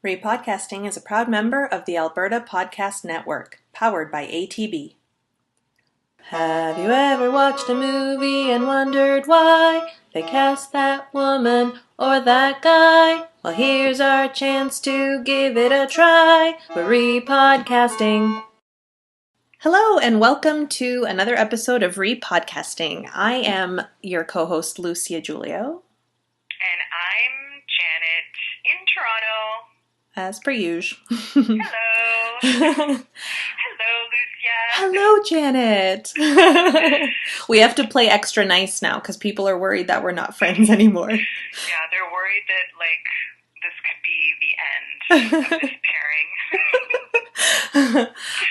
Repodcasting is a proud member of the Alberta Podcast Network, powered by ATB. Have you ever watched a movie and wondered why they cast that woman or that guy? Well, here's our chance to give it a try. We're Repodcasting. Hello and welcome to another episode of Repodcasting. I am your co-host, Lucia Julio. And I'm Janet in Toronto. As per usual. Hello. Hello, Lucia. Hello, Janet. We have to play extra nice now because people are worried that we're not friends anymore. Yeah, they're worried that, this could be the end of this pairing.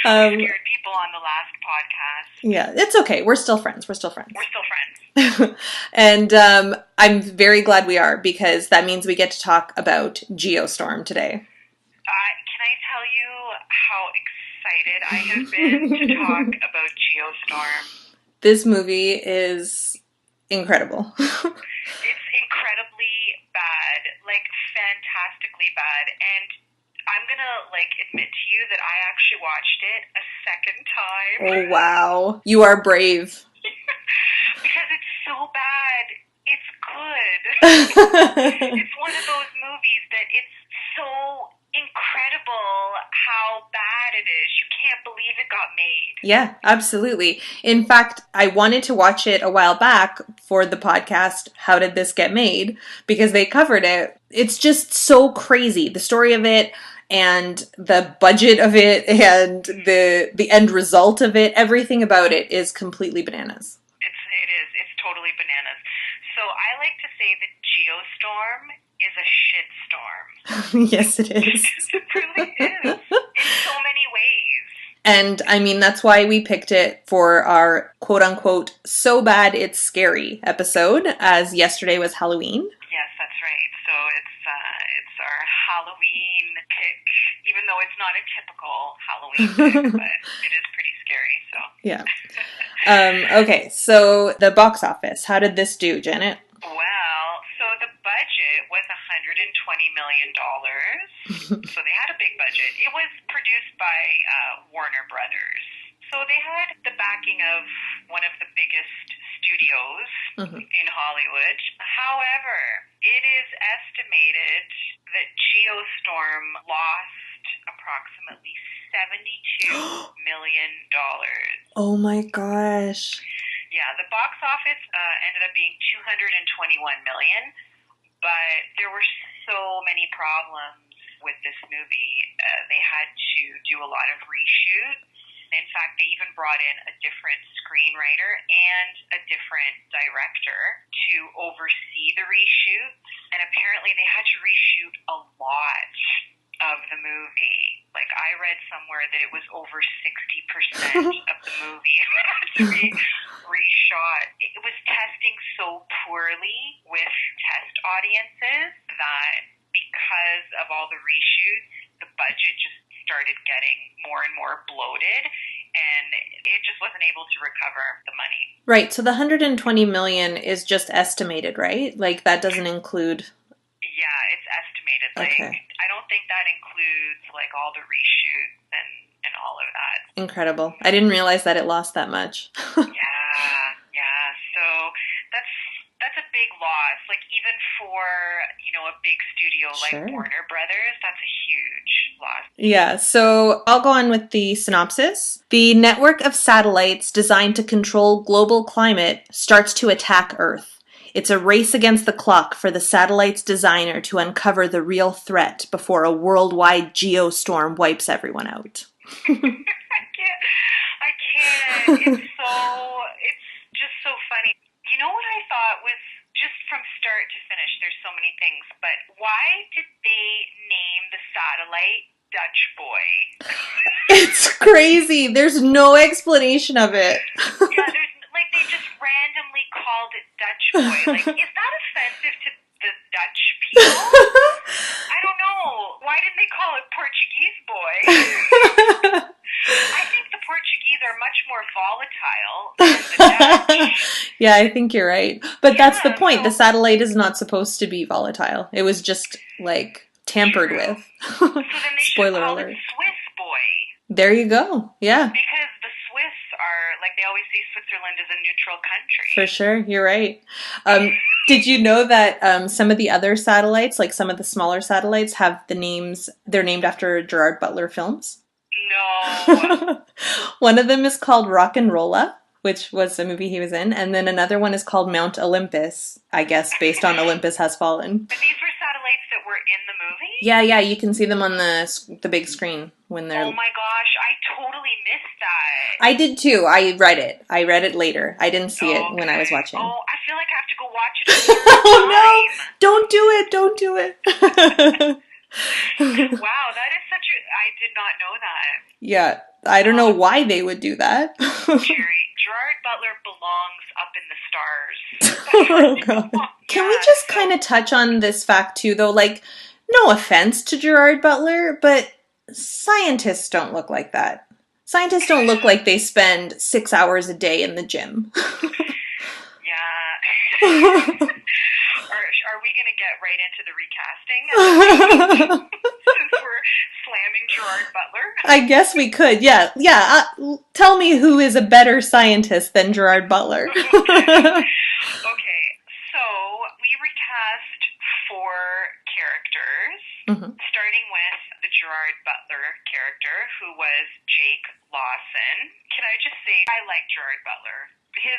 Scared people on the last podcast. Yeah, it's okay. We're still friends. We're still friends. And I'm very glad we are because that means we get to talk about Geostorm today. Can I tell you how excited I have been to talk about Geostorm? This movie is incredible. It's incredibly bad, fantastically bad, and I'm gonna, admit to you that I actually watched it a second time. Oh, wow. You are brave. Because it's so bad, it's good. It's one of those movies that it's so incredible how bad it is. You can't believe it got made. Yeah, absolutely. In fact, I wanted to watch it a while back for the podcast, How Did This Get Made? Because they covered it. It's just so crazy. The story of it and the budget of it and the end result of it, everything about it is completely bananas. It is. It's totally bananas. So I like to say that Geostorm is a shitstorm. Yes, it is. It really is. In so many ways. And I mean, that's why we picked it for our quote unquote so bad it's scary episode, as yesterday was Halloween. Yes, that's right. So it's our Halloween pick, even though it's not a typical Halloween pick, but it is pretty scary, so. Yeah. Okay, so the box office. How did this do, Janet? Well, so the budget was $120 million. So they had a big budget. It was produced by Warner Brothers. So they had the backing of one of the biggest studios in Hollywood. However, it is estimated that Geostorm lost approximately $72 million. Oh my gosh. Yeah, the box office ended up being $221 million, but there were so many problems with this movie. They had to do a lot of reshoots. In fact, they even brought in a different screenwriter and a different director to oversee the reshoots. And apparently they had to reshoot a lot of the movie. I read somewhere that it was over 60% of the movie had to be reshot. It was testing so poorly with test audiences that because of all the reshoots, the budget just started getting more and more bloated, and it just wasn't able to recover the money. Right, so the $120 million is just estimated, right? That doesn't include... Yeah, it's estimated. Okay. I don't think that includes, all the reshoots and all of that. Incredible. I didn't realize that it lost that much. Yeah. So that's a big loss. Even for, a big studio like Warner Brothers, that's a huge loss. Yeah, so I'll go on with the synopsis. The network of satellites designed to control global climate starts to attack Earth. It's a race against the clock for the satellite's designer to uncover the real threat before a worldwide geostorm wipes everyone out. I can't. It's just so funny. You know what I thought was, just from start to finish, there's so many things, but why did they name the satellite Dutch Boy? It's crazy. There's no explanation of it. Yeah, they just randomly called it Dutch Boy. Is that offensive to the Dutch people? I don't know. Why didn't they call it Portuguese Boy? I think the Portuguese are much more volatile than the Dutch. Yeah, I think you're right. But that's the point. The satellite is not supposed to be volatile. It was just tampered True. with. So then they should Spoiler call alert. it Swiss Boy. There you go. Yeah. Because the Swiss are, like they always say, Switzerland is a neutral country. For sure. You're right. Did you know that some of the other satellites, like some of the smaller satellites, have they're named after Gerard Butler films? No. One of them is called Rock and Rolla, which was a movie he was in, and then another one is called Mount Olympus, I guess, based on Olympus Has Fallen. But these were satellites that were in the movie? Yeah, you can see them on the big screen when they're... Oh my gosh, I totally missed that. I did too. I read it later. I didn't see it when I was watching. Oh, I feel like I have to go watch it a third Oh time. no! Don't do it! Wow, that is such a... I did not know that. Yeah, I don't know why they would do that. Jerry, Gerard Butler belongs up in the stars. Oh, God. Can we just kind of touch on this fact too, though? Like, no offense to Gerard Butler, but scientists don't look like that. Scientists don't look like they spend 6 hours a day in the gym. Yeah. Are we going to get right into the recasting? Since we're slamming Gerard Butler? I guess we could, yeah. Tell me who is a better scientist than Gerard Butler. Okay, so we recast 4 characters, starting with the Gerard Butler character, who was Jake Lawson. Can I just say, I like Gerard Butler. His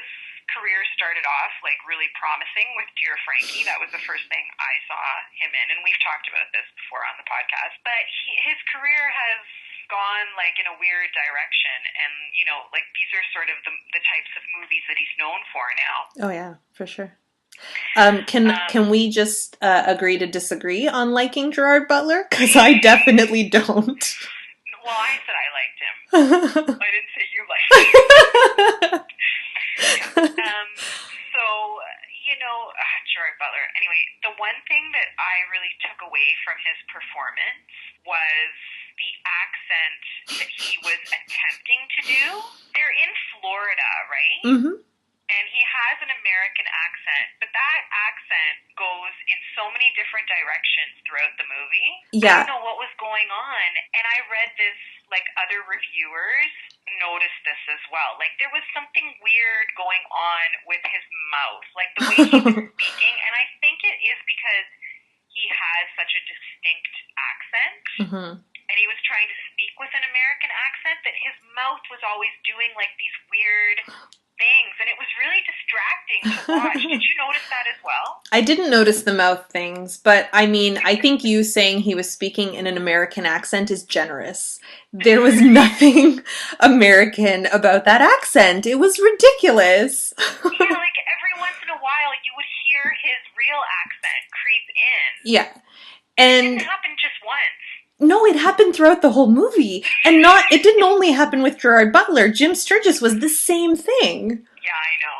career started off like really promising with Dear Frankie. That was the first thing I saw him in, and we've talked about this before on the podcast. But his career has gone like in a weird direction, and like these are sort of the types of movies that he's known for now. Oh yeah, for sure. Can we just agree to disagree on liking Gerard Butler? Because I definitely don't. Well, I said I liked him. I didn't say you liked him. Gerard Butler. Anyway, the one thing that I really took away from his performance was the accent that he was attempting to do. They're in Florida, right? Mm-hmm. And he has an American accent, but that accent goes in so many different directions throughout the movie. Yeah. I don't know what was going on. And I read this, like, other reviewers noticed this as well. Like, there was something weird going on with his mouth, like the way he was speaking. And I think it is because he has such a distinct accent. Mm-hmm. And he was trying to speak with an American accent, that his mouth was always doing, like, these weird things, and it was really distracting to watch. Did you notice that as well? I didn't notice the mouth things, but I mean, I think you saying he was speaking in an American accent is generous. There was nothing American about that accent. It was ridiculous. Yeah, like every once in a while you would hear his real accent creep in. Yeah. And it didn't happen just once. No, it happened throughout the whole movie. And it didn't only happen with Gerard Butler. Jim Sturgis was the same thing. Yeah, I know.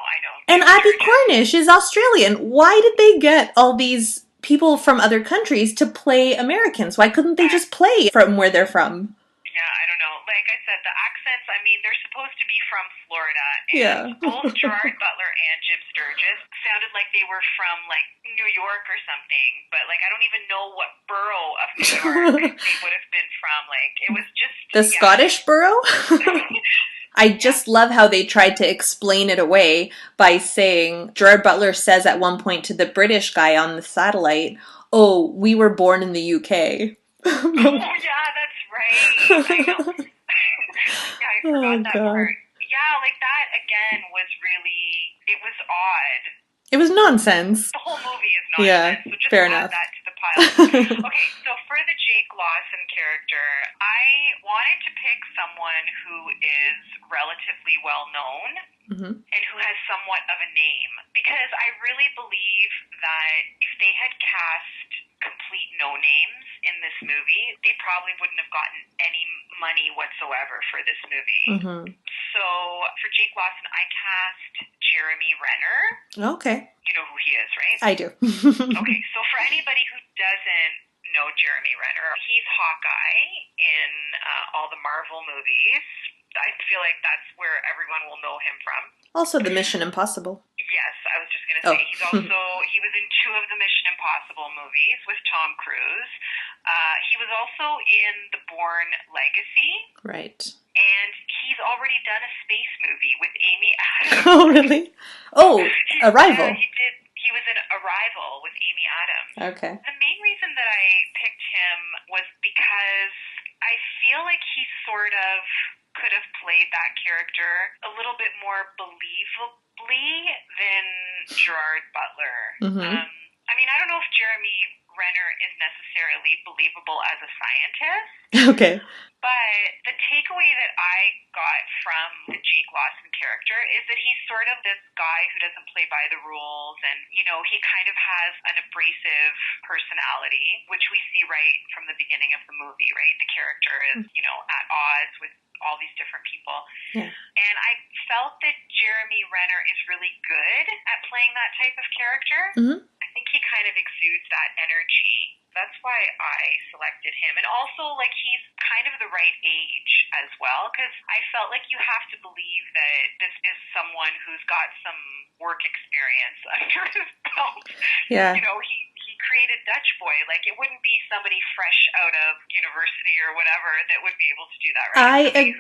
And Abby Cornish is Australian. Why did they get all these people from other countries to play Americans? Why couldn't they just play from where they're from? Yeah, I don't know. Like I said, the accents, I mean, they're supposed to be from Florida. And yeah. Both Gerard Butler and Jim Sturgis sounded like they were from, like, New York or something. But, like, I don't even know what borough of New York they would have been from. Like, it was just... The Scottish borough? I just love how they tried to explain it away by saying, Gerard Butler says at one point to the British guy on the satellite, "Oh, we were born in the UK." Oh, yeah, that's right. I know. Yeah, I forgot that part. Yeah, like that, again, was really... It was odd. It was nonsense. The whole movie is nonsense. Yeah, so just fair add enough. that to the pile. Okay, so for the Jake Lawson character, I wanted to pick someone who is relatively well known and who has somewhat of a name, because I really believe that if they had cast complete no-names in this movie, they probably wouldn't have gotten any money whatsoever for this movie. So for Jake Lawson, I cast Jeremy Renner. Okay. You know who he is, right? I do. Okay, so for anybody who doesn't know Jeremy Renner. He's Hawkeye in all the Marvel movies. I feel like that's where everyone will know him from. Also the Mission Impossible. Yes, I was just going to say, he was in 2 of the Mission Impossible movies with Tom Cruise. He was also in The Bourne Legacy. Right. And he's already done a space movie with Amy Adams. Oh, really? Oh, Arrival. Yeah, he did. He was in Arrival with Amy Adams. Okay. The main reason that I picked him was because I feel like he sort of could have played that character a little bit more believably than Gerard Butler. Mm-hmm. I mean, I don't know if Jeremy Renner is necessarily believable as a scientist. Okay. But the takeaway that I got from the Jake Lawson character is that he's sort of this guy who doesn't play by the rules, and, you know, he kind of has an abrasive personality, which we see right from the beginning of the movie, right? The character is, you know, at odds with all these different people. Yeah. And I felt that Jeremy Renner is really good at playing that type of character. Mm-hmm. I think he kind of exudes that energy. That's why I selected him. And also, like, he's kind of the right age as well, because I felt like you have to believe that this is someone who's got some work experience under his belt. Yeah. You know, he created Dutch Boy. Like, it wouldn't be somebody fresh out of university or whatever that would be able to do that, right?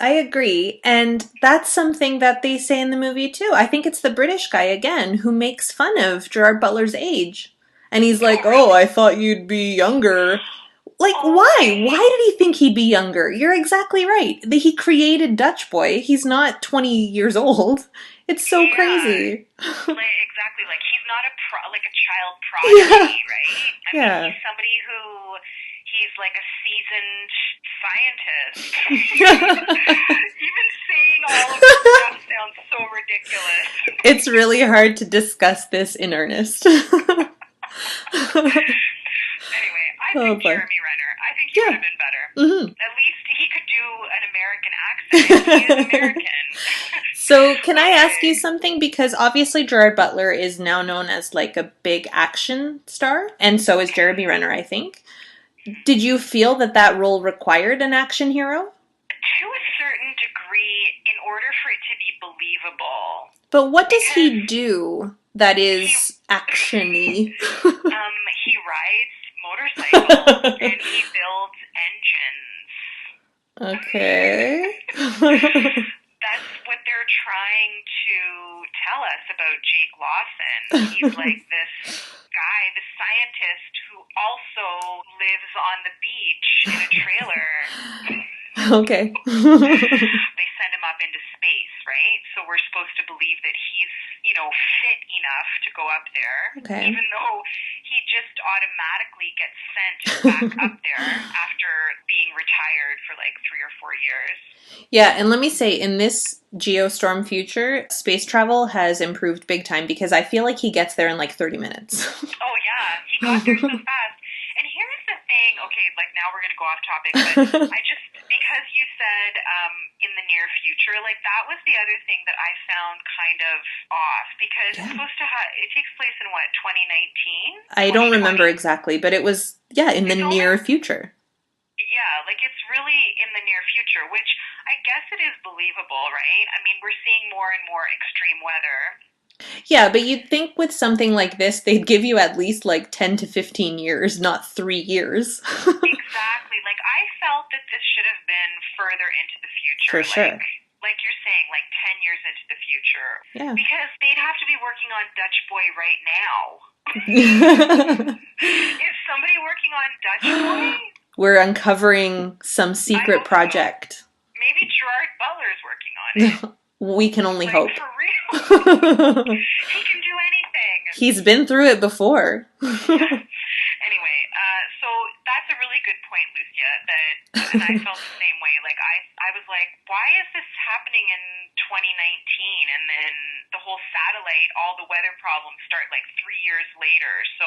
I agree, and that's something that they say in the movie too. I think it's the British guy again who makes fun of Gerard Butler's age. And he's like, "Oh, I thought you'd be younger." Like, why? Why did he think he'd be younger? You're exactly right. He created Dutch Boy. He's not 20 years old. It's so crazy. Exactly. Like, he's not a child prodigy, right? I mean, he's somebody who... He's like a seasoned scientist. Even saying all of this stuff sounds so ridiculous. It's really hard to discuss this in earnest. Anyway, I think Jeremy Renner. I think he would have been better. Mm-hmm. At least he could do an American accent. He is American. So can I ask you something? Because obviously Gerard Butler is now known as like a big action star. And so is Jeremy Renner, I think. Did you feel that role required an action hero? To a certain degree, in order for it to be believable. But what does he do that is action-y? He rides motorcycles and he builds engines. Okay. That's what they're trying to tell us about Jake Lawson. He's like this guy, the scientist who also lives on the beach in a trailer. Okay. They send him up into space, right? So we're supposed to believe that he's, you know, fit enough to go up there. Okay. Even though he just automatically gets sent back up there after being retired for like 3 or 4 years. Yeah, and let me say, in this Geostorm future, space travel has improved big time because I feel like he gets there in like 30 minutes. Oh, yeah. He got there so fast. And here's the thing. Okay, like now we're going to go off topic, but because you said in the near future, like that was the other thing that I found kind of off because it's supposed to it takes place in what, 2019? I don't remember exactly, but it was, in the near future. Yeah, like it's really in the near future, which I guess it is believable, right? I mean, we're seeing more and more extreme weather. Yeah, but you'd think with something like this, they'd give you at least like 10 to 15 years, not 3 years. Exactly. Like, I felt that this should have been further into the future. For sure. Like you're saying, like 10 years into the future. Yeah. Because they'd have to be working on Dutch Boy right now. Is somebody working on Dutch Boy? We're uncovering some secret project. So. Maybe Gerard Butler's working on it. We can only hope. For real. He can do anything. He's been through it before. Anyway, so that's a really good point, Lucia, and I felt the same way. Like, I was like, why is this happening in 2019? And then the whole satellite, all the weather problems start like 3 years later. So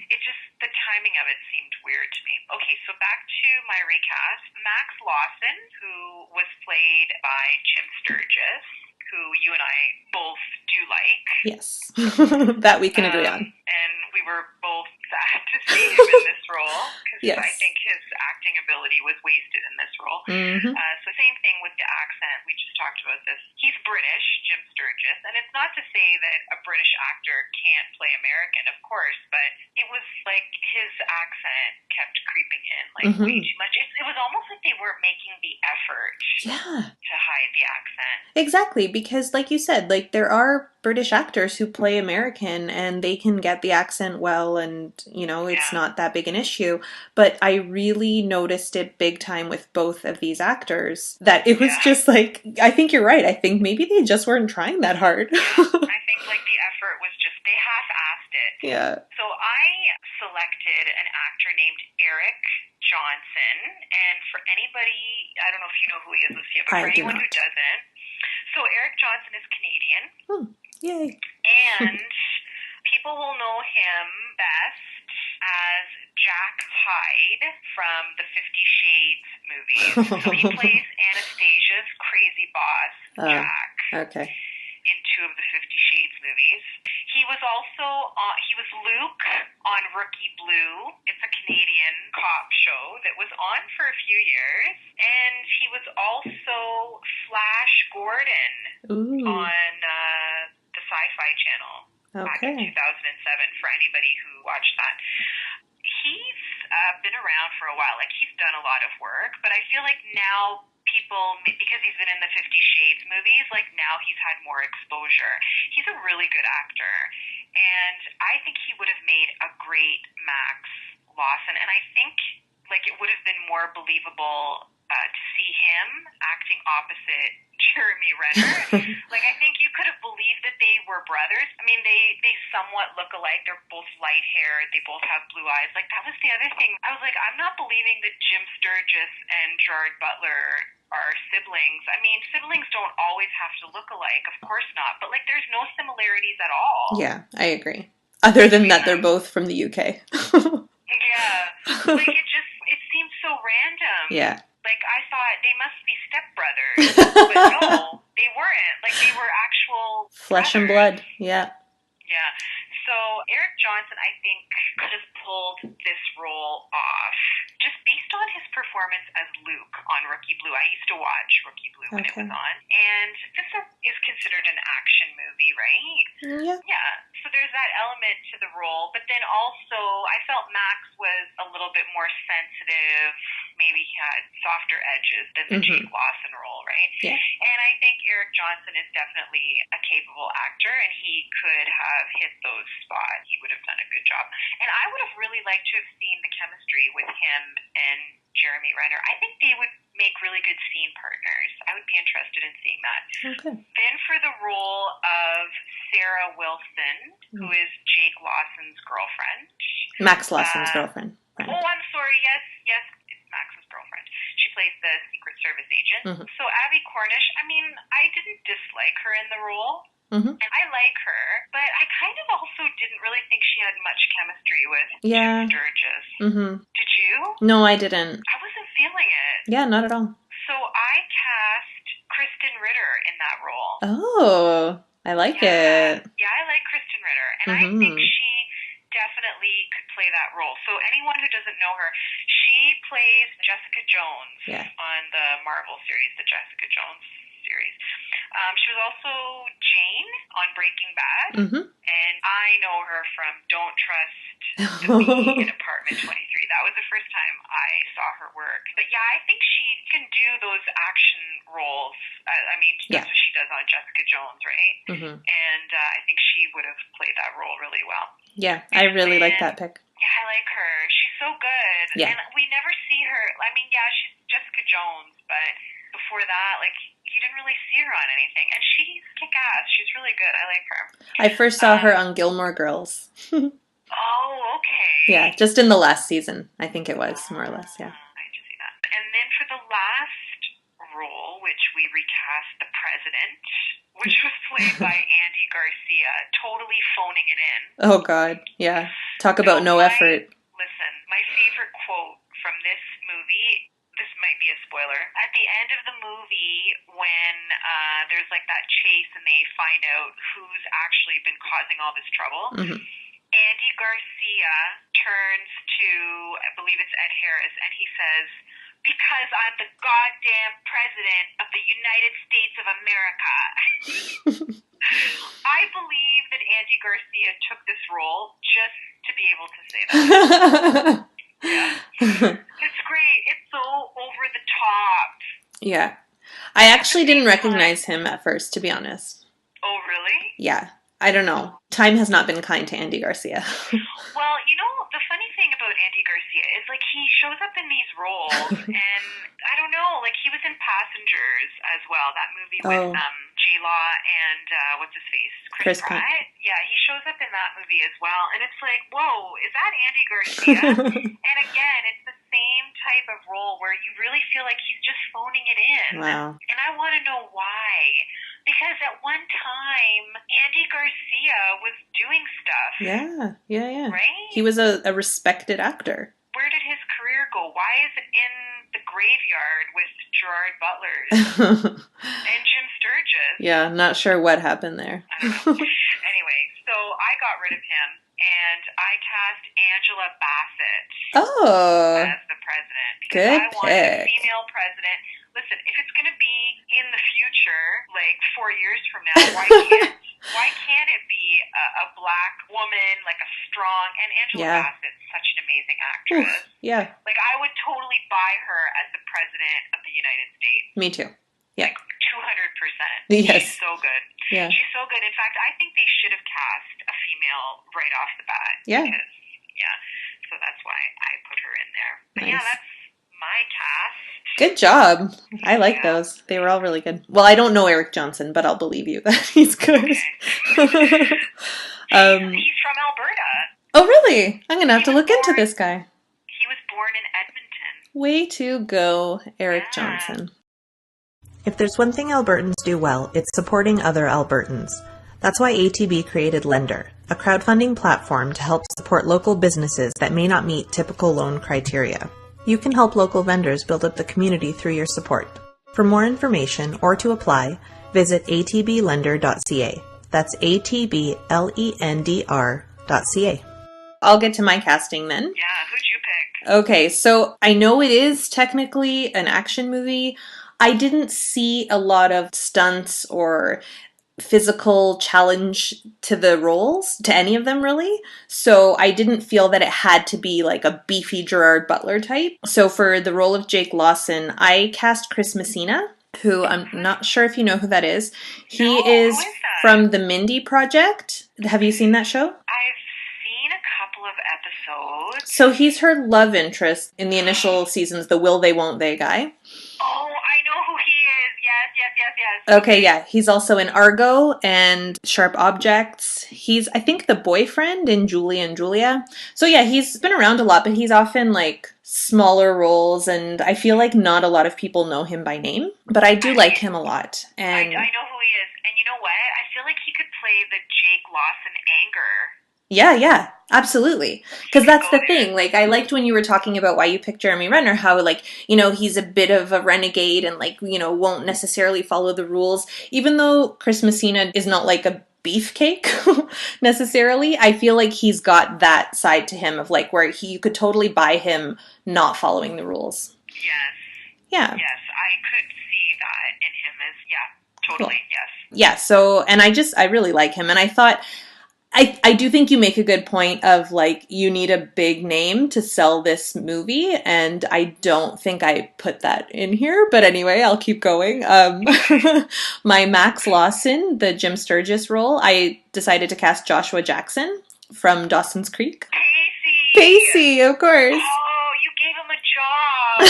it just, the timing of it seemed weird to me. Okay, so back to my recast. Max Lawson, who was played by Jim Sturgis, who you and I both do like. Yes, that we can agree on. And we were both sad to see him in this role because Yes. I think his acting ability was wasted in this role. Mm-hmm. So same thing with the accent. We just talked about this. He's British, Jim Sturgis, and it's not to say that a British actor can't play American, of course, but it was like his accent kept creeping in like way too much. It was almost like they weren't making the effort to hide the accent. Exactly, because like you said, like there are British actors who play American and they can get the accent well and, you know, it's not that big an issue. But I really noticed it big time with both of these actors that it was just like, I think you're right. I think maybe they just weren't trying that hard. I think like the effort was just, they half-assed it. Yeah. So I selected an actor named Eric Johnson, and for anybody, I don't know if you know who he is, Lucia, but for anyone who doesn't, so Eric Johnson is Canadian. Yay. And people will know him best as Jack Hyde from the 50 Shades movies. So he plays Anastasia's crazy boss, Jack. Okay. In two of the 50 Shades movies. He was also he was Luke on Rookie Blue. It's a Canadian cop show that was on for a few years. And he was also Flash Gordon on the Sci-Fi Channel back in 2007 for anybody who watched that. He's been around for a while. Like, he's done a lot of work, but I feel like now people, because he's been in the 50 Shades movies, like now he's had more exposure. He's a really good actor, and I think he would have made a great Max Lawson, and I think like it would have been more believable to see him acting opposite Jeremy Renner. Like, I think you could have believed that they were brothers. I mean, they somewhat look alike. They're both light-haired. They both have blue eyes. Like, that was the other thing. I was like, I'm not believing that Jim Sturgis and Gerard Butler are siblings. I mean, siblings don't always have to look alike. Of course not. But, like, there's no similarities at all. Yeah, I agree. Other than that, they're both from the UK. Yeah. Like, it seems so random. Yeah. Like, I thought they must be stepbrothers, but no, they weren't. Like, they were actual flesh and blood. Yeah. Yeah. So Eric Johnson, I think, could have pulled this role off just based on his performance as Luke on Rookie Blue. I used to watch Rookie Blue when it was on, and this is considered an action movie, right? Yeah. Yeah. So there's that element to the role, but then also I felt Max was a little bit more sensitive. Maybe he had softer edges than the Jake Lawson role, right? Yeah. And I think Eric Johnson is definitely a capable actor, and he could have hit those spots. He would have done a good job. And I would have really liked to have seen the chemistry with him and Jeremy Renner. I think they would make really good scene partners. I would be interested in seeing that. Okay. Then for the role of Sarah Wilson, who is Jake Lawson's girlfriend. Max Lawson's girlfriend. Right. Oh, I'm sorry. Yes, it's Max's girlfriend. She plays the Secret Service agent. So Abby Cornish, I mean, I didn't dislike her in the role. And I like her, but I kind of also didn't really think she had much chemistry with Jim Sturgis. Did you? No, I didn't. I wasn't feeling it. Yeah, not at all. So I cast Kristen Ritter in that role. Oh, I like it. Yeah, I like Kristen Ritter, and I think she definitely could play that role. So anyone who doesn't know her, she plays Jessica Jones on the Marvel series, the Jessica Jones series. She was also Jane on Breaking Bad, and I know her from Don't Trust the Bee in Apartment 23. That was the first time I saw her work. But yeah, I think she can do those action roles. I mean, that's what she does on Jessica Jones, right? And I think she would have played that role really well. Yeah, I really like that pick. Yeah, I like her. She's so good. Yeah. And we never see her. I mean, yeah, she's Jessica Jones, but before that, like, you didn't really see her on anything. And she's kick-ass. She's really good. I like her. I first saw her on Gilmore Girls. Oh, okay. Yeah, just in the last season, I think it was, more or less, yeah. I just see that. And then for the last role, which we recast the president, which was played by Andy Garcia, totally phoning it in. Oh, God, yeah. Talk about no effort. Listen, my favorite quote from this movie, this might be a spoiler. At the end of the movie, when there's like that chase and they find out who's actually been causing all this trouble, Andy Garcia turns to, I believe it's Ed Harris, and he says, "Because I'm the goddamn president of the United States of America." I believe that Andy Garcia took this role just to be able to say that. Yeah. It's great. It's so over the top. Yeah. I actually didn't recognize him at first, to be honest. Oh, really? Yeah. I don't know. Time has not been kind to Andy Garcia. Well, the funny thing about Andy Garcia is, like, he shows up in these roles, and I don't know, like, he was in Passengers as well, that movie with J-Law and, what's his face? Chris Pratt? Yeah, he shows up in that movie as well, and it's like, whoa, is that Andy Garcia? And again, it's the same type of role where you really feel like he's just phoning it in. Wow. And I want to know why. Because at one time, Andy Garcia was doing stuff. Yeah. Right? He was a respected actor. Where did his career go? Why is it in the graveyard with Gerard Butler and Jim Sturgis? Yeah, not sure what happened there. I don't know. Anyway, so I got rid of him, and I cast Angela Bassett as the president. Because I wanted a female president. Listen, if it's going to be in the future, like 4 years from now, why can't it be a black woman, like a strong, and Angela Bassett's such an amazing actress. Yeah. Like, I would totally buy her as the president of the United States. Me too. Yeah. Like, 200%. Yes. She's so good. Yeah. She's so good. In fact, I think they should have cast a female right off the bat. Yeah. Because, so that's why I put her in there. But nice. yeah, that's my cast. Good job. I like those. They were all really good. Well, I don't know Eric Johnson, but I'll believe you that he's good. Okay. He's from Alberta. Oh, really? I'm going to have to look into this guy. He was born in Edmonton. Way to go, Eric Johnson. If there's one thing Albertans do well, it's supporting other Albertans. That's why ATB created Lender, a crowdfunding platform to help support local businesses that may not meet typical loan criteria. You can help local vendors build up the community through your support. For more information or to apply, visit atblender.ca. That's atblendr.ca. I'll get to my casting then. Yeah, who'd you pick? Okay, so I know it is technically an action movie. I didn't see a lot of stunts or physical challenge to the roles, to any of them really. So I didn't feel that it had to be like a beefy Gerard Butler type. So for the role of Jake Lawson, I cast Chris Messina, who I'm not sure if you know who that is. He is from the Mindy Project. Have you seen that show? I've seen a couple of episodes. So he's her love interest in the initial seasons, the will they won't they guy. Oh, I know who he is. Yes. Okay, yeah. He's also in Argo and Sharp Objects. He's, I think, the boyfriend in Julie and Julia. So yeah, he's been around a lot, but he's often like smaller roles, and I feel like not a lot of people know him by name, but I do like him a lot. And I know who he is. And you know what? I feel like he could play the Jake Lawson anger. Yeah, absolutely. Because that's the thing. Like, I liked when you were talking about why you picked Jeremy Renner, how, like, he's a bit of a renegade and, like, won't necessarily follow the rules. Even though Chris Messina is not, like, a beefcake, necessarily, I feel like he's got that side to him of, like, where you could totally buy him not following the rules. Yes. Yeah. Yes, I could see that in him as, totally, cool. Yes. Yeah, so, and I really like him, and I thought... I do think you make a good point of, like, you need a big name to sell this movie, and I don't think I put that in here, but anyway, I'll keep going. My Max Lawson, the Jim Sturgis role, I decided to cast Joshua Jackson from Dawson's Creek. Pacey, of course. Oh, you gave him a job.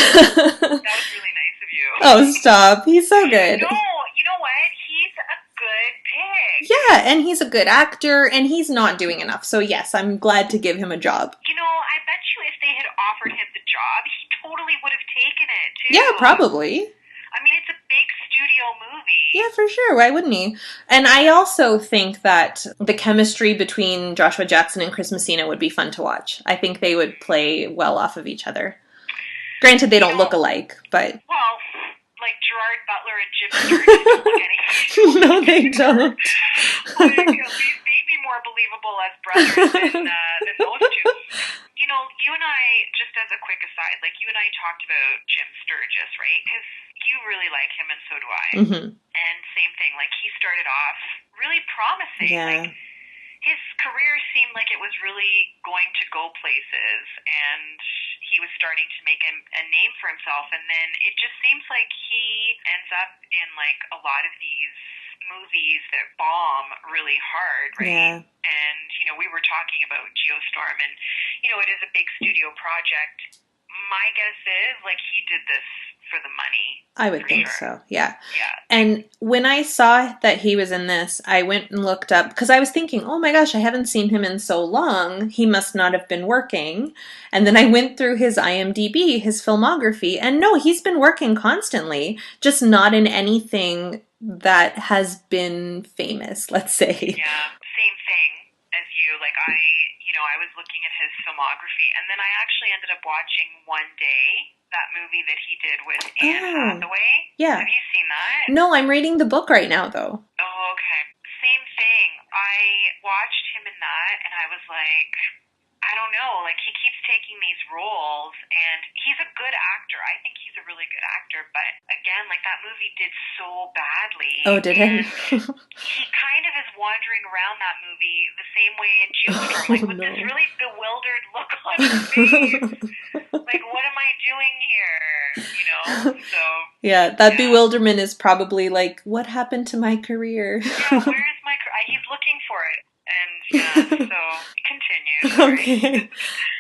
That was really nice of you. Oh, stop. He's so good. No, you know what? He's a good pick. Yeah, and he's a good actor, and he's not doing enough. So yes, I'm glad to give him a job. I bet you if they had offered him the job, he totally would have taken it, too. Yeah, probably. I mean, it's a big studio movie. Yeah, for sure. Why wouldn't he? And I also think that the chemistry between Joshua Jackson and Chris Messina would be fun to watch. I think they would play well off of each other. Granted, they don't look alike, but... Well... like Gerard Butler and Jim Sturgis don't look anything. No, they don't. Like, these baby more believable as brothers than those two. You know, you and I, just as a quick aside, like you and I talked about Jim Sturgis, right? Because you really like him and so do I. Mm-hmm. And same thing, like he started off really promising. Yeah. Like his career seemed like it was really going to go places, and he was starting to make a name for himself. And then it just seems like he ends up in like a lot of these movies that bomb really hard, right? Yeah. And, you know, we were talking about Geostorm, and, you know, it is a big studio project. My guess is, like, he did this for the money. I would think sure. so, yeah. Yeah. And when I saw that he was in this, I went and looked up, because I was thinking, oh my gosh, I haven't seen him in so long. He must not have been working. And then I went through his IMDb, his filmography, and no, he's been working constantly, just not in anything that has been famous, let's say. Yeah, same thing as you. Like, I was looking at his filmography, and then I actually ended up watching One Day, that movie that he did with Anne Hathaway. Yeah. Have you seen that? No, I'm reading the book right now, though. Oh, okay. Same thing. I watched him in that, and I was like, I don't know, like he keeps taking these roles, and he's a good actor. I think he's a really good actor, but again, like that movie did so badly. Oh, did it? He kind of is wandering around that movie the same way in Geostorm, like with this really bewildered look on his face. Like, what am I doing here? You know? So yeah, that bewilderment is probably like, what happened to my career? Yeah, where is my career? He's looking for it. And so continue. Okay.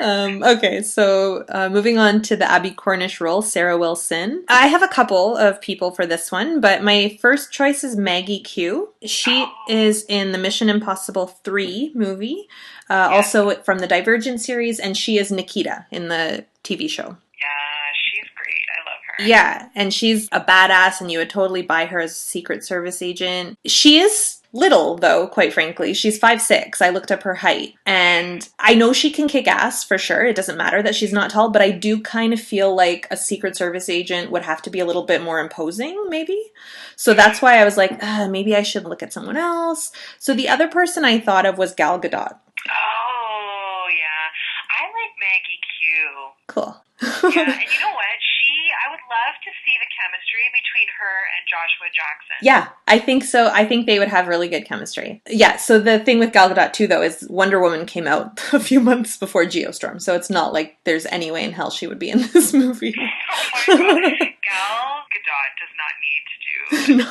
Okay, so moving on to the Abby Cornish role, Sarah Wilson. I have a couple of people for this one, but my first choice is Maggie Q. She is in the Mission Impossible 3 movie, also from the Divergent series, and she is Nikita in the TV show. Yeah, she's great. I love her. Yeah, and she's a badass, and you would totally buy her as a Secret Service agent. She is little, though, quite frankly. She's 5'6". I looked up her height. And I know she can kick ass, for sure. It doesn't matter that she's not tall, but I do kind of feel like a Secret Service agent would have to be a little bit more imposing, maybe? So that's why I was like, maybe I should look at someone else. So the other person I thought of was Gal Gadot. Oh, yeah. I like Maggie Q. Cool. Yeah, and you know what? I would love to see the chemistry between her and Joshua Jackson. Yeah, I think so. I think they would have really good chemistry. Yeah, so the thing with Gal Gadot, too, though, is Wonder Woman came out a few months before Geostorm, so it's not like there's any way in hell she would be in this movie. Oh my god. Gal Gadot does not need to do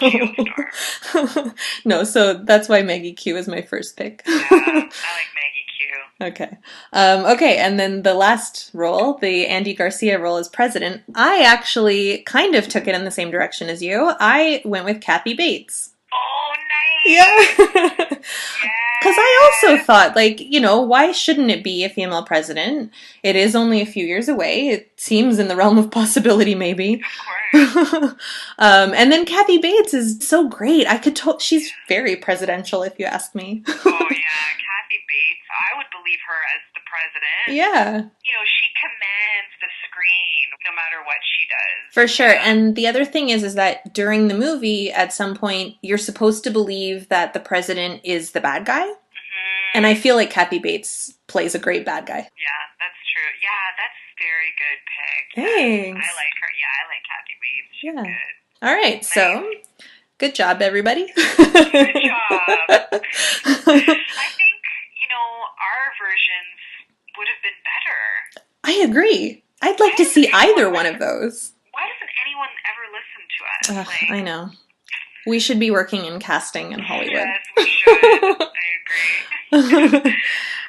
Geostorm. No, so that's why Maggie Q is my first pick. Yeah, I like Maggie Q. Okay. Okay, and then the last role, the Andy Garcia role as president, I actually kind of took it in the same direction as you. I went with Kathy Bates. Oh, nice! Yeah! Because I also thought, like, you know, why shouldn't it be a female president? It is only a few years away. It seems in the realm of possibility, maybe. Of course. And then Kathy Bates is so great. She's very presidential, if you ask me. Oh, yeah. Kathy Bates. I would believe her as the president. Yeah. You know, she commands the screen no matter what she does. For sure. Yeah. And the other thing is that during the movie, at some point, you're supposed to believe that the president is the bad guy. Mm-hmm. And I feel like Kathy Bates plays a great bad guy. Yeah, that's true. Yeah, that's a very good pick. Thanks. I like her. Yeah, I like Kathy Bates. She's good. All right. Nice. So, good job, everybody. Good job. I think, you know, our versions would have been better. I agree. I'd like to see either one of those. Why doesn't anyone ever listen to us? I know. We should be working in casting in Hollywood. Yes, we should. I agree.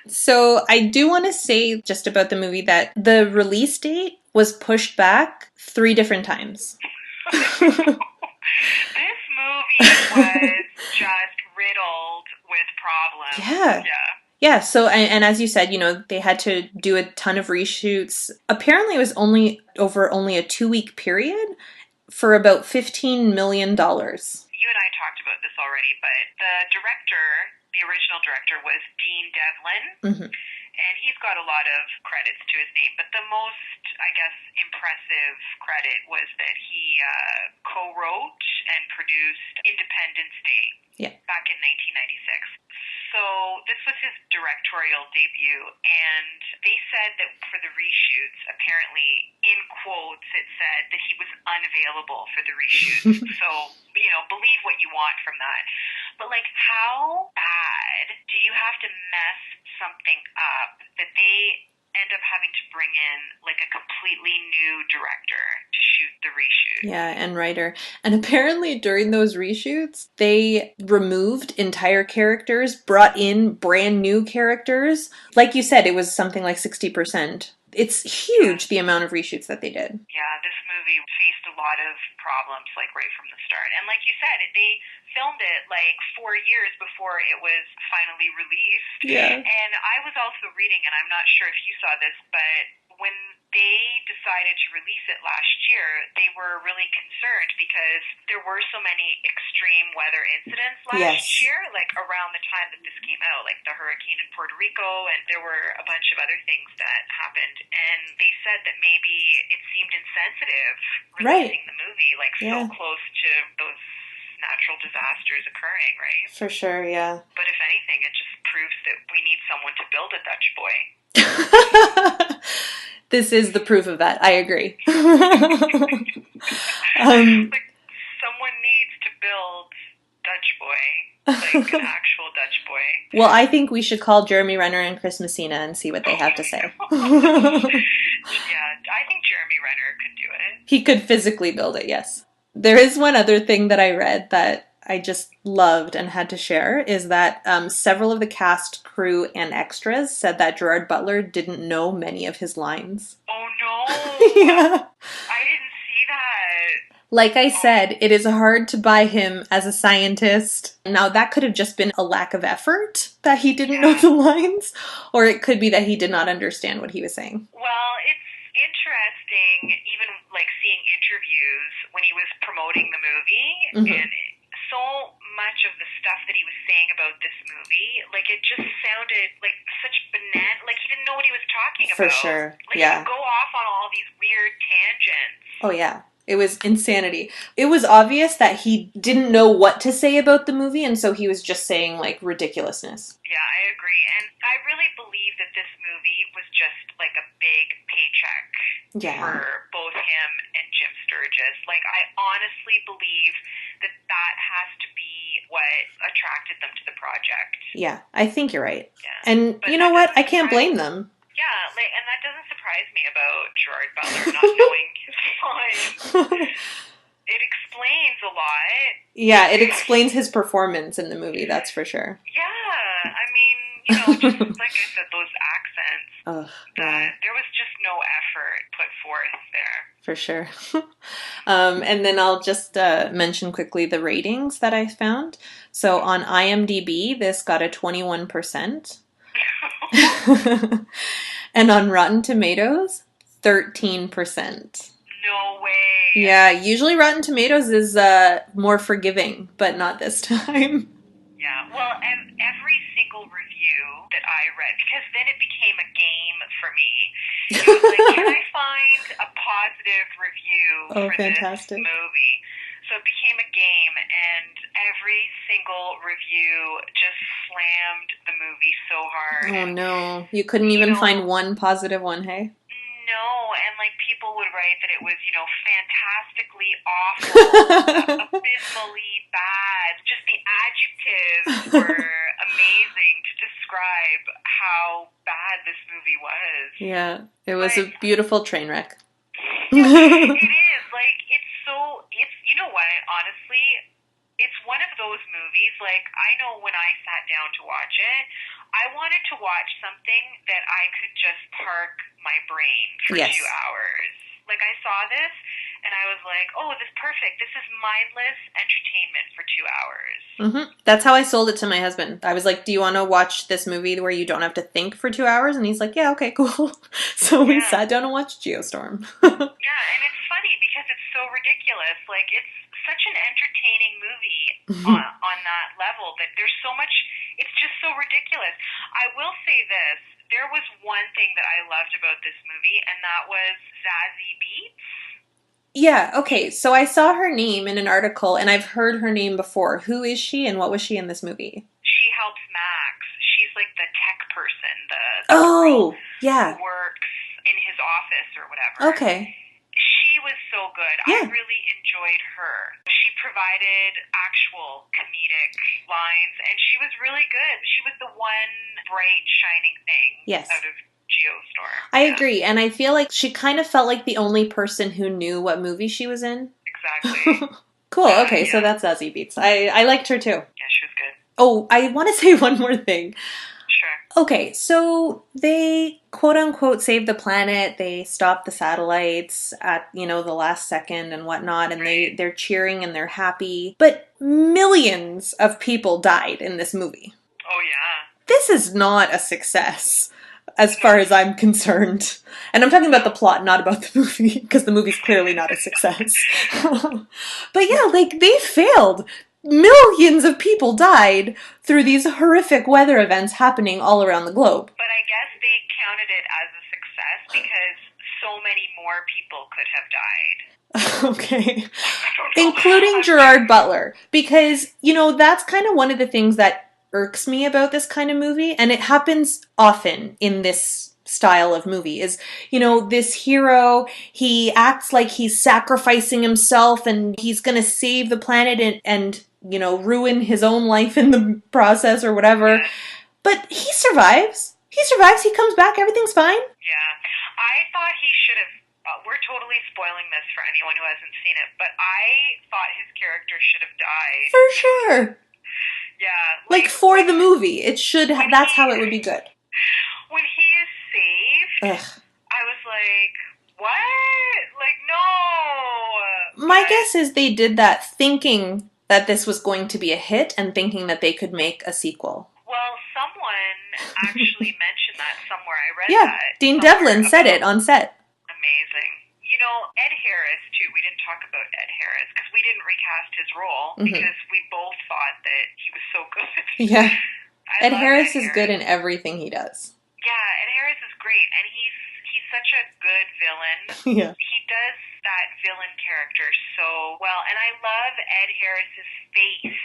So I do want to say just about the movie that the release date was pushed back 3 different times. This movie was just riddled with problems. Yeah. Yeah, so, and as you said, you know, they had to do a ton of reshoots. Apparently it was only a 2-week period for about $15 million. You and I talked about this already, but the original director was Dean Devlin, and he's got a lot of credits to his name, but the most, I guess, impressive credit was that he co-wrote and produced Independence Day back in 1996. So So this was his directorial debut, and they said that for the reshoots, apparently, in quotes, it said that he was unavailable for the reshoots. So, believe what you want from that. But, like, how bad do you have to mess something up that they end up having to bring in, like, a completely new director to shoot the reshoot? Yeah, and writer. And apparently during those reshoots, they removed entire characters, brought in brand new characters. Like you said, it was something like 60%. It's huge, the amount of reshoots that they did. Yeah, this movie faced a lot of problems, like, right from the start. And like you said, they filmed it, like, 4 years before it was finally released. Yeah. And I was also reading, and I'm not sure if you saw this, but when they decided to release it last year, they were really concerned because there were so many extreme weather incidents last year, like around the time that this came out, like the hurricane in Puerto Rico, and there were a bunch of other things that happened. And they said that maybe it seemed insensitive releasing the movie, like so close to those natural disasters occurring, right? For sure, yeah. But if anything, it just proves that we need someone to build a Dutch boy. This is the proof of that. I agree. Like, someone needs to build Dutch boy, like an actual Dutch boy. Well, I think we should call Jeremy Renner and Chris Messina and see what they have to say. Yeah, I think Jeremy Renner could do it. He could physically build it, yes. There is one other thing that I read that I just loved and had to share, is that several of the cast, crew, and extras said that Gerard Butler didn't know many of his lines. Oh, no! Yeah. I didn't see that. Like I said, it is hard to buy him as a scientist. Now, that could have just been a lack of effort, that he didn't know the lines, or it could be that he did not understand what he was saying. Well, it's interesting, even, like, seeing interviews when he was promoting the movie, and so much of the stuff that he was saying about this movie, like, it just sounded like such banana, like he didn't know what he was talking about. For sure, like, he would go off on all these weird tangents. Oh, yeah. It was insanity. It was obvious that he didn't know what to say about the movie, and so he was just saying, like, ridiculousness. Yeah, I agree. And I really believe that this movie was just, like, a big paycheck for both him and Jim Sturgis. Like, I honestly believe that that has to be what attracted them to the project. Yeah, I think you're right. Yeah. And but you know what? I can't blame them. Yeah, like, and that doesn't surprise me about Gerard Butler not knowing his lines. It explains a lot. Yeah, it explains his performance in the movie, that's for sure. Yeah, I mean, just like I said, those accents, there was just no effort put forth there. For sure. And then I'll just mention quickly the ratings that I found. So on IMDb, this got a 21%. And on Rotten Tomatoes, 13%. No way. Yeah, usually Rotten Tomatoes is more forgiving, but not this time. Yeah, well, and every single review that I read, because then it became a game for me. It was like, can I find a positive review for this movie? So it became a game, and every single review just slammed the movie so hard. Oh, no. You couldn't even find one positive one, hey? No, and, like, people would write that it was, fantastically awful, abysmally bad. Just the adjectives were amazing to describe how bad this movie was. Yeah, it was a beautiful train wreck. It is. Like, you know what, honestly, it's one of those movies, like, I know when I sat down to watch it, I wanted to watch something that I could just park my brain for 2 hours. Like, I saw this, and I was like, oh, this is perfect. This is mindless entertainment for 2 hours. That's how I sold it to my husband. I was like, do you want to watch this movie where you don't have to think for 2 hours? And he's like, yeah, okay, cool. So we sat down and watched Geostorm. Yeah, and it's funny because it's so ridiculous. Like, it's such an entertaining movie on that level that there's so much, it's just so ridiculous. I will say this. There was one thing that I loved about this movie, and that was Zazie Beetz. Yeah, okay. So I saw her name in an article, and I've heard her name before. Who is she, and what was she in this movie? She helps Max like the tech person, the Oh, girl yeah. who works in his office or whatever. Okay. She was so good. Yeah. I really enjoyed her. She provided actual comedic lines, and she was really good. She was the one bright, shining thing Yes. out of Geostorm. I agree, and I feel like she kind of felt like the only person who knew what movie she was in. Exactly. Cool, okay, so that's Zazie Beetz. I liked her too. Yeah, she was good. Oh, I want to say one more thing. Sure. Okay, so they quote-unquote saved the planet, they stopped the satellites at, the last second and whatnot, and they're cheering and they're happy, but millions of people died in this movie. Oh, yeah. This is not a success, as far as I'm concerned. And I'm talking about the plot, not about the movie, because the movie's clearly not a success. But yeah, like, they failed. Millions of people died through these horrific weather events happening all around the globe. But I guess they counted it as a success because so many more people could have died. Okay. Including Gerard Butler. Because, that's kind of one of the things that irks me about this kind of movie, and it happens often in this style of movie, is, this hero, he acts like he's sacrificing himself and he's gonna save the planet and ruin his own life in the process or whatever. Yeah. But he survives. He comes back, everything's fine. Yeah. I thought he should have, we're totally spoiling this for anyone who hasn't seen it, but I thought his character should have died. For sure. Yeah. Like for the movie. It should, that's how it would be good. When he is saved, I was like, what? Like, no. My guess is they did that thinking that this was going to be a hit and thinking that they could make a sequel. Well, someone actually mentioned that somewhere. I read that. Yeah, Dean Devlin said it on set. Amazing. Ed Harris, too. We didn't talk about Ed Harris because we didn't recast his role because we both thought that he was so good. Yeah. Ed Harris is good in everything he does. Yeah, Ed Harris is great, and he's such a good villain. Yeah. He does that villain character so well, and I love Ed Harris's face.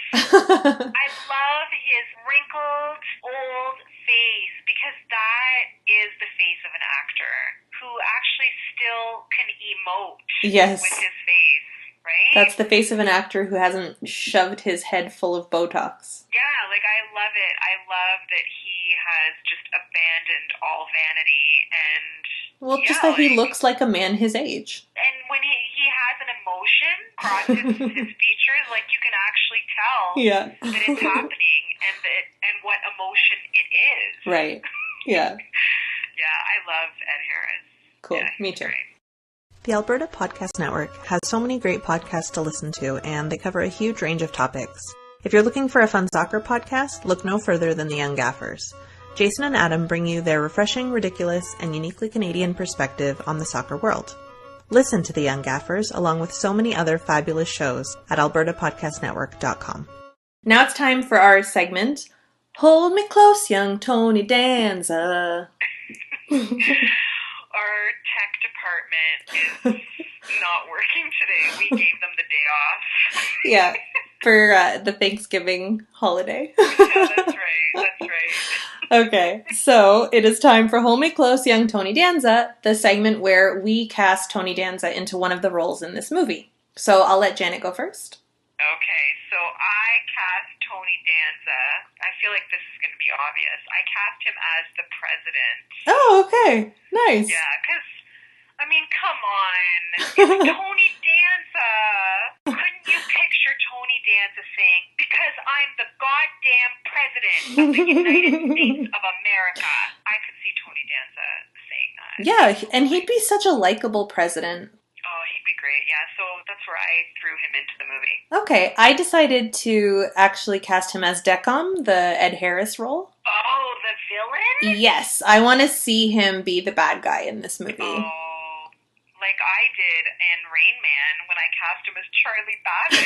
I love his wrinkled, old face, because that is the face of an actor who actually still can emote with his face, right? That's the face of an actor who hasn't shoved his head full of Botox. Yeah, like, I love it. I love that he has just abandoned all vanity and... Well, just that he looks like a man his age. And when he has an emotion across his features, like, you can actually tell that it's happening and what emotion it is. Right. Yeah. Yeah, I love Ed Harris. Cool. Yeah, me too. Great. The Alberta Podcast Network has so many great podcasts to listen to, and they cover a huge range of topics. If you're looking for a fun soccer podcast, look no further than the Young Gaffers. Jason and Adam bring you their refreshing, ridiculous, and uniquely Canadian perspective on the soccer world. Listen to the Young Gaffers along with so many other fabulous shows at albertapodcastnetwork.com. Now it's time for our segment, Hold Me Close, Young Tony Danza. Our tech department is not working today. We gave them the day off. Yeah, for the Thanksgiving holiday. Yeah, that's right. Okay, so it is time for Hold Me Close, Young Tony Danza, the segment where we cast Tony Danza into one of the roles in this movie. So I'll let Janet go first. Okay, so I cast Tony Danza. I feel like this is going to be obvious. I cast him as the president. Oh, okay. Nice. Yeah, because, I mean, come on. It's Tony Danza. Couldn't you picture Tony Danza saying, because I'm the goddamn president of the United States of America? I could see Tony Danza saying that. Yeah, and he'd be such a likable president. Oh, he'd be great. Yeah, so that's where I threw him into the movie. Okay, I decided to actually cast him as Decom, the Ed Harris role. Oh, the villain? Yes, I want to see him be the bad guy in this movie. Oh, like I did in Rain Man when I cast him as Charlie Babbitt.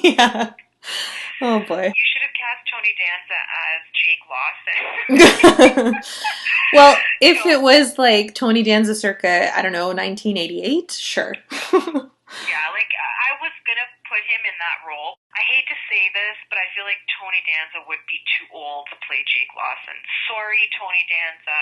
Yeah. Oh, boy. You should have cast Tony Danza as Jake Lawson. Well, if it was like Tony Danza circa, I don't know, 1988, sure. Yeah, like I was going to put him in that role, I hate to say this, but I feel like Tony Danza would be too old to play Jake Lawson. Sorry, Tony Danza,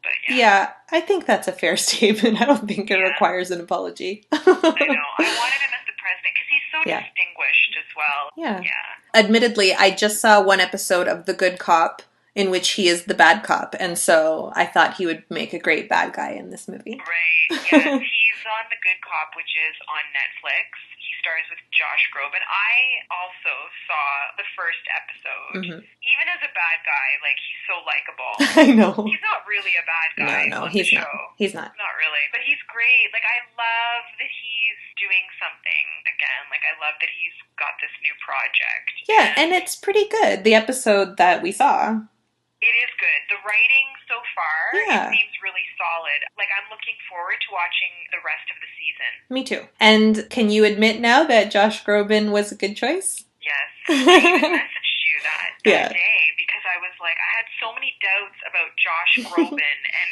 but Yeah, I think that's a fair statement. I don't think it requires an apology. I know. I wanted him as the president because he's so distinguished as well. Yeah. Admittedly, I just saw one episode of The Good Cop in which he is the bad cop, and so I thought he would make a great bad guy in this movie. Right, yes. He's on The Good Cop, which is on Netflix. He stars with Josh Groban. I also saw the first episode. Even as a bad guy, like, he's so likable. I know. He's not really a bad guy on the show. He's not. Not really. But he's great. Like, I love that he's doing something again. Like, I love that he's got this new project. Yeah, and it's pretty good, the episode that we saw. It is good. The writing so far, it seems really solid. Like, I'm looking forward to watching the rest of the season. Me too. And can you admit now that Josh Groban was a good choice? Yes. I even messaged you that day because I was like, I had so many doubts about Josh Groban and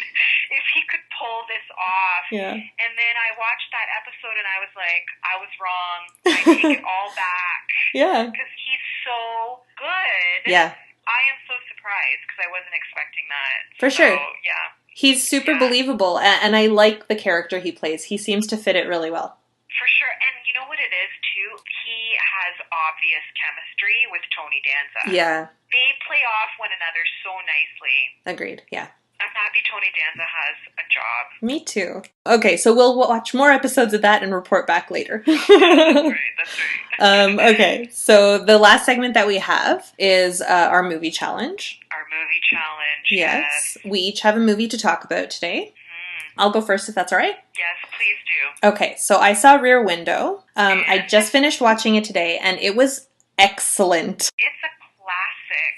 if he could pull this off. Yeah. And then I watched that episode and I was like, I was wrong. I take it all back. Yeah. Because he's so good. Yeah. I am so surprised because I wasn't expecting that. For sure. Yeah. He's super believable, and I like the character he plays. He seems to fit it really well. For sure. And you know what it is, too? He has obvious chemistry with Tony Danza. Yeah. They play off one another so nicely. Agreed, yeah. I'm happy Tony Danza has a job. Me too. Okay, so we'll watch more episodes of that and report back later. That's right. Okay, so the last segment that we have is our movie challenge. Our movie challenge, yes. We each have a movie to talk about today. I'll go first if that's all right. Yes, please do. Okay, so I saw Rear Window. I just finished watching it today, and it was excellent. It's a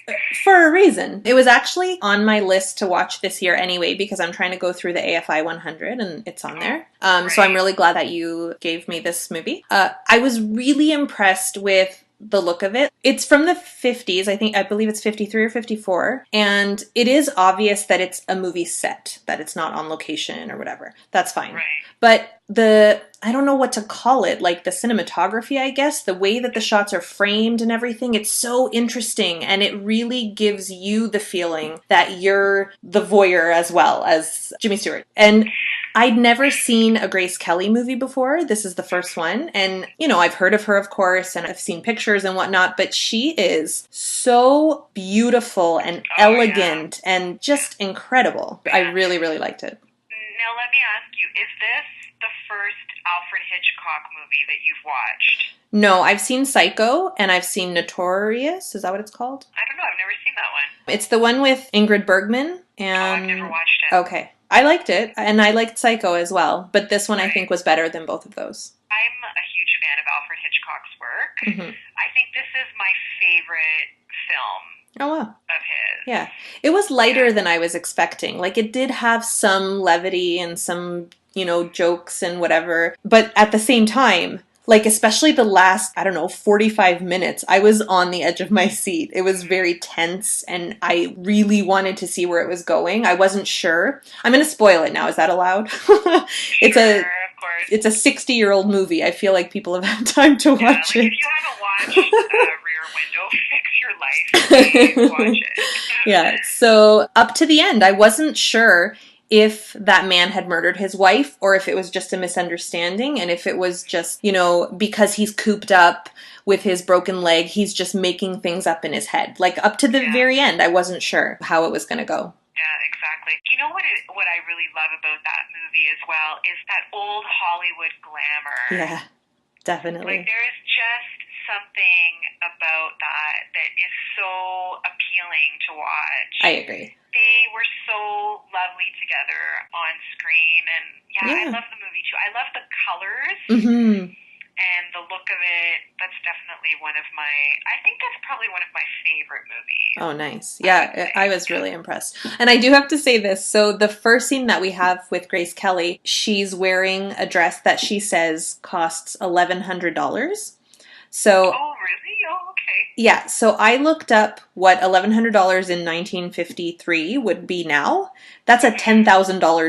classic. For a reason. It was actually on my list to watch this year anyway, because I'm trying to go through the AFI 100 and it's on there. So I'm really glad that you gave me this movie. I was really impressed with the look of it. It's from the 50s. I believe it's 53 or 54. And it is obvious that it's a movie set, that it's not on location or whatever. That's fine. Right. But I don't know what to call it, like the cinematography, I guess, the way that the shots are framed and everything, it's so interesting, and it really gives you the feeling that you're the voyeur as well as Jimmy Stewart. And I'd never seen a Grace Kelly movie before. This is the first one. And, you know, I've heard of her, of course, and I've seen pictures and whatnot, but she is so beautiful and elegant and just incredible. I really, really liked it. Now, let me ask you, is this the first Alfred Hitchcock movie that you've watched? No, I've seen Psycho, and I've seen Notorious. Is that what it's called? I don't know. I've never seen that one. It's the one with Ingrid Bergman. And I've never watched it. Okay. I liked it, and I liked Psycho as well, but this one I think was better than both of those. I'm a huge fan of Alfred Hitchcock's work. I think this is my favorite film. Oh, wow. Of his. Yeah. It was lighter than I was expecting. Like, it did have some levity and some, you know, jokes and whatever. But at the same time, like, especially the last, 45 minutes, I was on the edge of my seat. It was very tense, and I really wanted to see where it was going. I wasn't sure. I'm going to spoil it now. Is that allowed? It's a 60-year-old movie. I feel like people have had time to watch it. If you haven't watched Rear Window, fix your life. Please watch it. Yeah. So up to the end, I wasn't sure if that man had murdered his wife or if it was just a misunderstanding, and if it was just, you know, because he's cooped up with his broken leg, he's just making things up in his head. Like, up to the very end, I wasn't sure how it was going to go. Yeah, exactly. You know what I really love about that movie as well is that old Hollywood glamour. Yeah, definitely. Like, there is just something about that is so appealing to watch. I agree. They were so lovely together on screen, and I love the movie too. I love the colors and the look of it. That's definitely I think that's probably one of my favorite movies. Oh, nice. Yeah, I was really impressed. And I do have to say this. So the first scene that we have with Grace Kelly, she's wearing a dress that she says costs $1,100. So, oh, really? Oh, okay. Yeah, so I looked up what $1,100 in 1953 would be now. That's a $10,000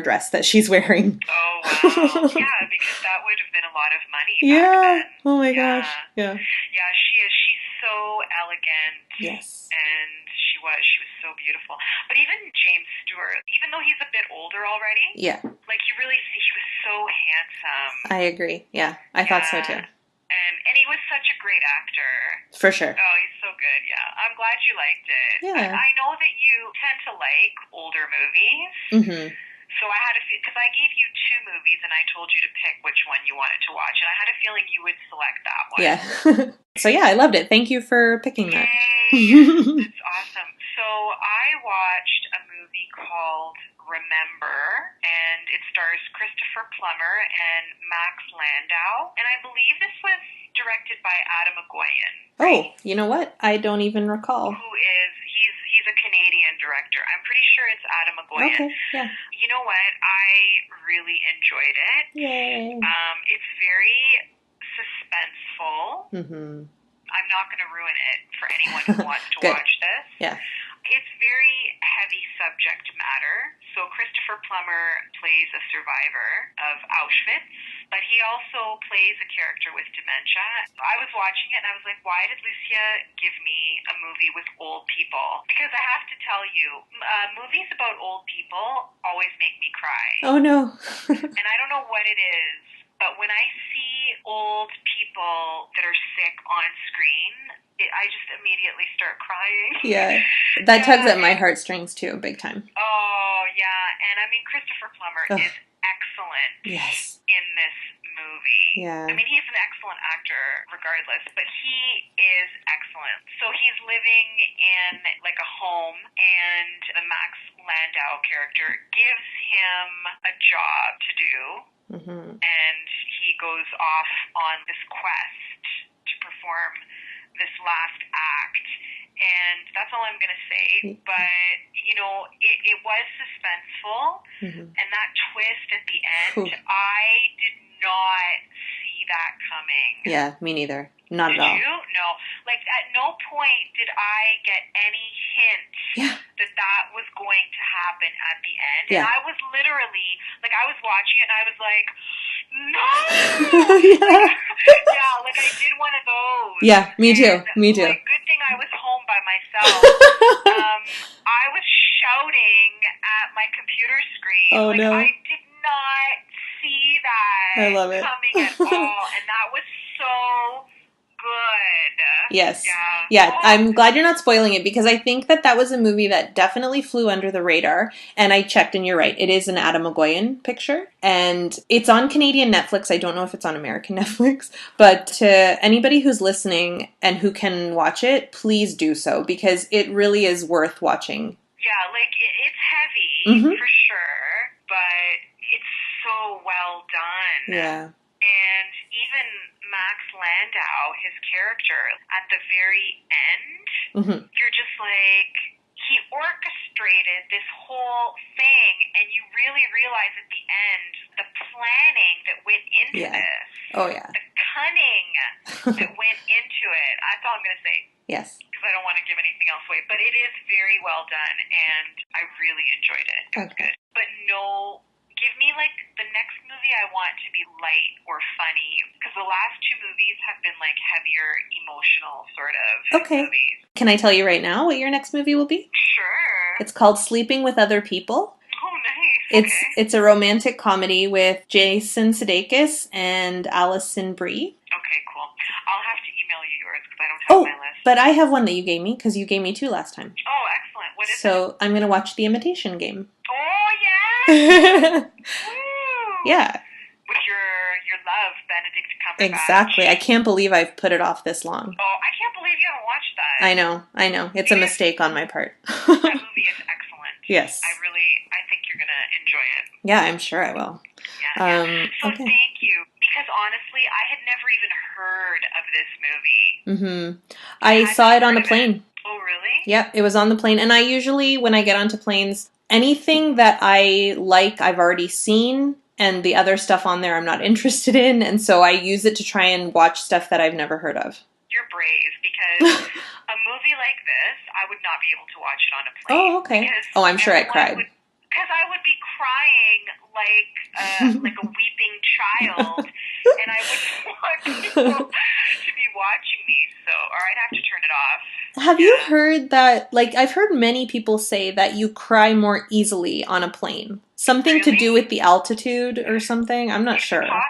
dress that she's wearing. Oh, wow. Yeah, because that would have been a lot of money back then. Oh my gosh. Yeah. Yeah, she is. She's so elegant. Yes. And she was so beautiful. But even James Stewart, even though he's a bit older already, Yeah. like you really see he was so handsome. I agree. Yeah, I thought so too. And he was such a great actor. For sure. Oh, he's so good, yeah. I'm glad you liked it. Yeah. I know that you tend to like older movies. Mm-hmm. So I had a feel, because I gave you 2 movies and I told you to pick which one you wanted to watch, and I had a feeling you would select that one. Yeah. So yeah, I loved it. Thank you for picking that. It's awesome. So I watched a movie called Remember, and it stars Christopher Plummer and Max Landau, and I believe this was directed by Adam McGoyan. Oh, you know what? I don't even recall. He's a Canadian director. I'm pretty sure it's Adam McGoyan. Okay, yeah. You know what? I really enjoyed it. Yay. It's very suspenseful. Mm-hmm. I'm not going to ruin it for anyone who wants to watch this. Yeah. It's very heavy subject matter. So Christopher Plummer plays a survivor of Auschwitz, but he also plays a character with dementia. I was watching it and I was like, why did Lucia give me a movie with old people? Because I have to tell you, movies about old people always make me cry. Oh no. And I don't know what it is, but when I see old people that are sick on screen, I just immediately start crying. Yeah. That tugs at my heartstrings too, big time. Oh, yeah. And I mean, Christopher Plummer is excellent in this movie. Yeah. I mean, he's an excellent actor regardless, but he is excellent. So he's living in like a home, and the Max Landau character gives him a job to do. Mm-hmm. And he goes off on this quest to perform this last act, and that's all I'm going to say. But, you know, it was suspenseful, and that twist at the end, I did not see that coming. Yeah, me neither. Not at all. Did you? No. Like, at no point did I get any hint that was going to happen at the end. And I was literally, like, I was watching it and I was like, no! Like I did one of those. Yeah, me too. Me too. Like, good thing I was home by myself. I was shouting at my computer screen. Oh, no. I did not see that coming at all. And that was so good. Yes. Yeah, I'm glad you're not spoiling it, because I think that was a movie that definitely flew under the radar. And I checked, and you're right. It is an Adam McGoyan picture. And it's on Canadian Netflix. I don't know if it's on American Netflix. But to anybody who's listening and who can watch it, please do so, because it really is worth watching. Yeah, like, it's heavy, for sure. But it's so well done. Yeah. And even Max Landau, his character, at the very end, you're just like, he orchestrated this whole thing, and you really realize at the end the planning that went into this. Oh, yeah. The cunning that went into it. That's all I'm going to say. Yes. Because I don't want to give anything else away. But it is very well done, and I really enjoyed it. It was good. But no... Give me, like, the next movie I want to be light or funny, because the last 2 movies have been, like, heavier, emotional sort of movies. Can I tell you right now what your next movie will be? Sure. It's called Sleeping with Other People. Oh, nice. It's a romantic comedy with Jason Sudeikis and Alison Brie. Okay, cool. I'll have to email you yours, because I don't have my list. But I have one that you gave me, because you gave me 2 last time. Oh, excellent. What is it? So I'm going to watch The Imitation Game. Oh, yeah! Yeah. With your love, Benedict Cumberbatch. Exactly. I can't believe I've put it off this long. Oh, I can't believe you haven't watched that. I know. It's a mistake on my part. That movie is excellent. Yes. I think you're going to enjoy it. Yeah, I'm sure I will. Yeah. So thank you. Because honestly, I had never even heard of this movie. I saw it on a plane. Oh, really? Yep, it was on the plane. And I usually, when I get onto planes, anything that I like, I've already seen, and the other stuff on there I'm not interested in, and so I use it to try and watch stuff that I've never heard of. You're brave, because a movie like this, I would not be able to watch it on a plane. Oh, okay. Oh, I'm sure I cried. Because I would be crying like a weeping child, and I wouldn't want people to be watching me, or I'd have to turn it off. Have you heard that, like, I've heard many people say that you cry more easily on a plane. Something to do with the altitude or something? I'm not sure. It's possible.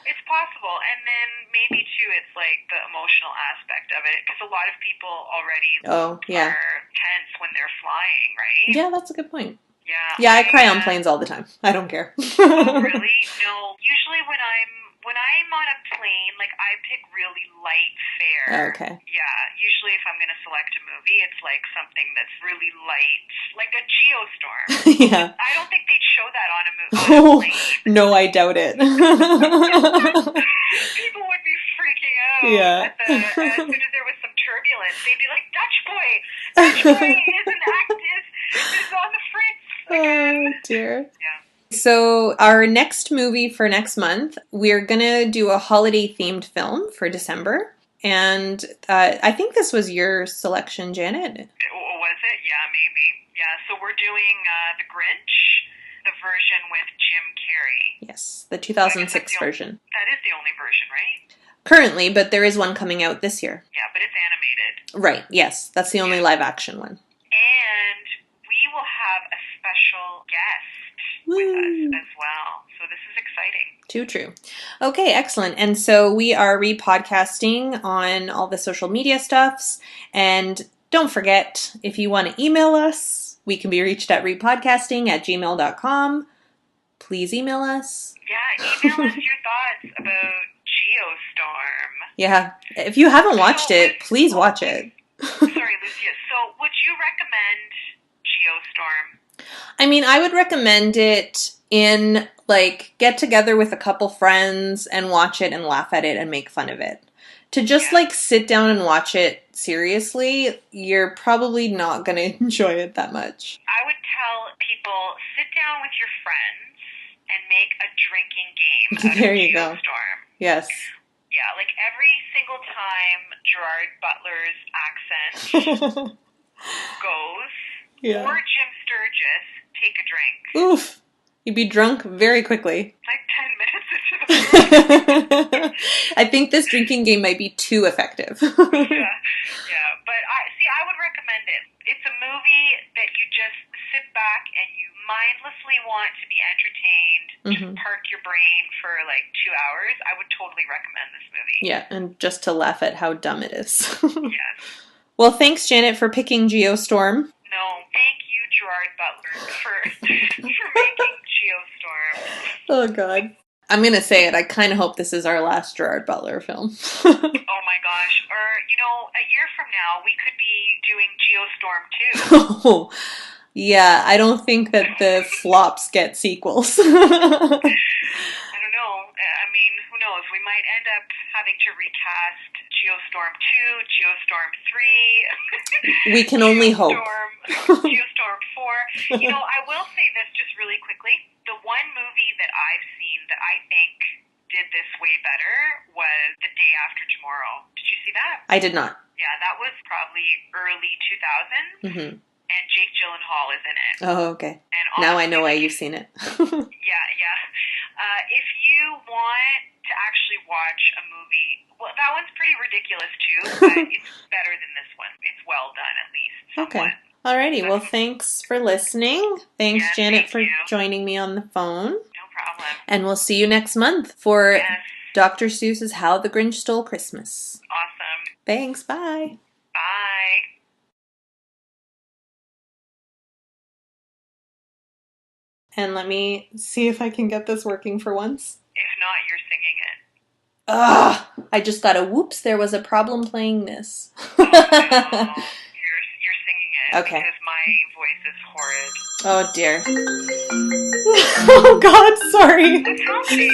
And then maybe, too, it's like the emotional aspect of it, because a lot of people already are tense when they're flying, right? Yeah, that's a good point. Yeah. Yeah, I cry on planes all the time. I don't care. Oh, really? No. Usually when I'm on a plane, like, I pick really light fare. Okay. Yeah. Usually if I'm going to select a movie, it's like something that's really light, like a Geostorm. Yeah. I don't think they'd show that on a movie. No, I doubt it. People would be freaking out. Yeah. As soon as there was some turbulence, they'd be like, Dutch boy is on the fritz again. Oh, dear. Yeah. So our next movie for next month, we're going to do a holiday-themed film for December. And I think this was your selection, Janet. Was it? Yeah, maybe. Yeah, so we're doing The Grinch, the version with Jim Carrey. Yes, the 2006 version. That is the only version, right? Currently, but there is one coming out this year. Yeah, but it's animated. Right, yes. That's the only live-action one. And we will have a special guest with us as well. So this is exciting. Too true. Okay, excellent. And so we are repodcasting on all the social media stuffs. And don't forget, if you want to email us, we can be reached at repodcasting@gmail.com. Please email us. Yeah, email us your thoughts about Geostorm. Yeah, if you haven't watched it, please watch it. Sorry, Lucia. So would you recommend Geostorm? I mean, I would recommend it in, like, get together with a couple friends and watch it and laugh at it and make fun of it. To just, like, sit down and watch it seriously, you're probably not going to enjoy it that much. I would tell people, sit down with your friends and make a drinking game out there of you Geostorm. Go. Yes. Yeah, like every single time Gerard Butler's accent goes, or Jim Sturgis, take a drink. Oof. You'd be drunk very quickly. Like 10 minutes into the movie. I think this drinking game might be too effective. Yeah. But I would recommend it. It's a movie that you just sit back and you mindlessly want to be entertained, just park your brain for like 2 hours. I would totally recommend this movie. Yeah, and just to laugh at how dumb it is. Yes. Well, thanks, Janet, for picking Geostorm. No, thank you, Gerard Butler, for making Geostorm. Oh, God. I'm going to say it. I kind of hope this is our last Gerard Butler film. Oh, my gosh. Or, a year from now, we could be doing Geostorm, too. Oh, yeah. I don't think that the flops get sequels. I don't know. I mean, who knows? We might end up having to recast Geostorm 2, Geostorm 3. We can only hope. Geostorm 4. I will say this just really quickly. The one movie that I've seen that I think did this way better was The Day After Tomorrow. Did you see that? I did not. Yeah, that was probably early 2000s. Mm-hmm. And Jake Gyllenhaal is in it. Oh, okay. And honestly, now I know why you've seen it. Yeah. If you want to actually watch a movie, well, that one's pretty ridiculous too, but it's better than this one. It's well done, at least. Somewhat. Okay. Alrighty, well, thanks for listening. Thanks, Janet, for joining me on the phone. No problem. And we'll see you next month for Dr. Seuss's How the Grinch Stole Christmas. Awesome. Thanks, bye. Bye. And let me see if I can get this working for once. If not, you're singing it. Ugh! I just got a whoops, there was a problem playing this. Oh, no. You're singing it. Okay. Because my voice is horrid. Oh, dear. Oh, God, sorry. That's healthy.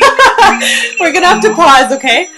We're gonna have to pause, okay?